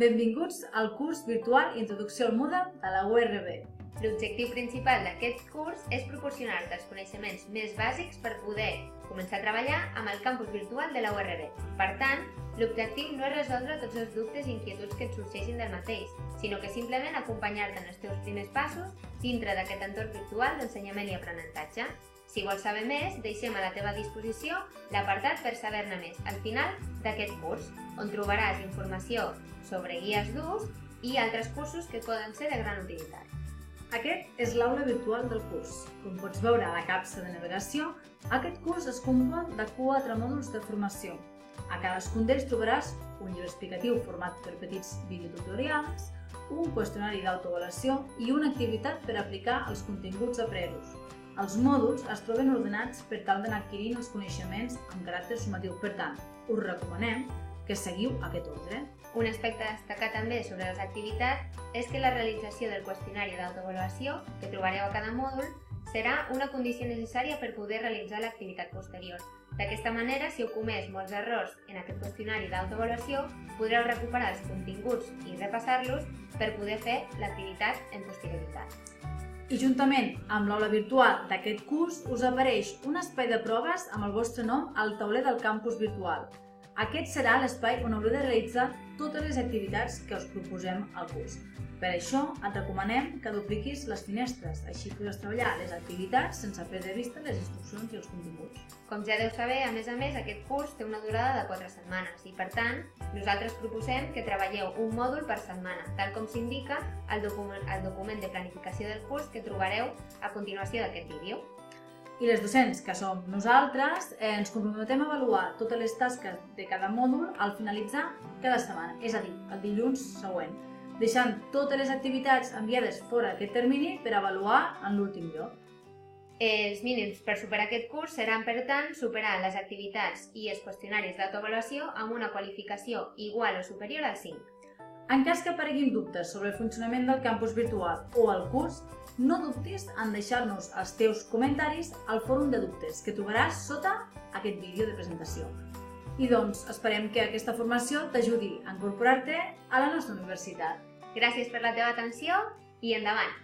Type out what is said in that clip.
Benvinguts al curs virtual Introducció al Moodle de la URB. L'objectiu principal d'aquest curs és proporcionar-te els coneixements més bàsics per poder començar a treballar amb el campus virtual de la URB. Per tant, l'objectiu no és resoldre tots els dubtes i inquietuds que et sorgeixin del mateix, sinó que simplement acompanyar-te en els teus primers passos dintre d'aquest entorn virtual d'ensenyament i aprenentatge. Si vols saber més, deixem a la teva disposició l'apartat per saber-ne més al final d'aquest curs, on trobaràs informació sobre guies d'ús i altres cursos que poden ser de gran utilitat. Aquest és l'aula virtual del curs. Com pots veure a la capsa de navegació, aquest curs es compon de 4 mòduls de formació. A cadascun d'ells trobaràs un llibre explicatiu format per petits videotutorials, un qüestionari d'autoavaluació i una activitat per aplicar els continguts apresos. Els mòduls es troben ordenats per tal d'anar adquirint els coneixements amb caràcter sumatiu. Per tant, us recomanem que seguiu aquest ordre. Un aspecte a destacar també sobre les activitats és que la realització del qüestionari d'autoavaluació que trobareu a cada mòdul serà una condició necessària per poder realitzar l'activitat posterior. D'aquesta manera, si heu comès molts errors en aquest qüestionari d'autoavaluació, podreu recuperar els continguts i repassar-los per poder fer l'activitat en posterioritat. I juntament amb l'aula virtual d'aquest curs us apareix un espai de proves amb el vostre nom al tauler del campus virtual. Aquest serà l'espai on haureu de realitzar totes les activitats que us proposem al curs. Per això et recomanem que dupliquis les finestres, així podràs treballar les activitats sense perdre de vista les instruccions i els continguts. Com ja deu saber, a més, aquest curs té una durada de 4 setmanes i, per tant, nosaltres proposem que treballeu un mòdul per setmana, tal com s'indica al document de planificació del curs que trobareu a continuació d'aquest vídeo. I les docents, que som nosaltres, ens comprometem a avaluar totes les tasques de cada mòdul al finalitzar cada setmana, és a dir, el dilluns següent, deixant totes les activitats enviades fora d'aquest termini per avaluar en l'últim lloc. Els mínims per superar aquest curs seran, per tant, superar les activitats i els qüestionaris d'autoavaluació amb una qualificació igual o superior al 5. En cas que apareguin dubtes sobre el funcionament del campus virtual o el curs, no dubtis en deixar-nos els teus comentaris al fòrum de dubtes que trobaràs sota aquest vídeo de presentació. I doncs, esperem que aquesta formació t'ajudi a incorporar-te a la nostra universitat. Gràcies per la teva atenció i endavant!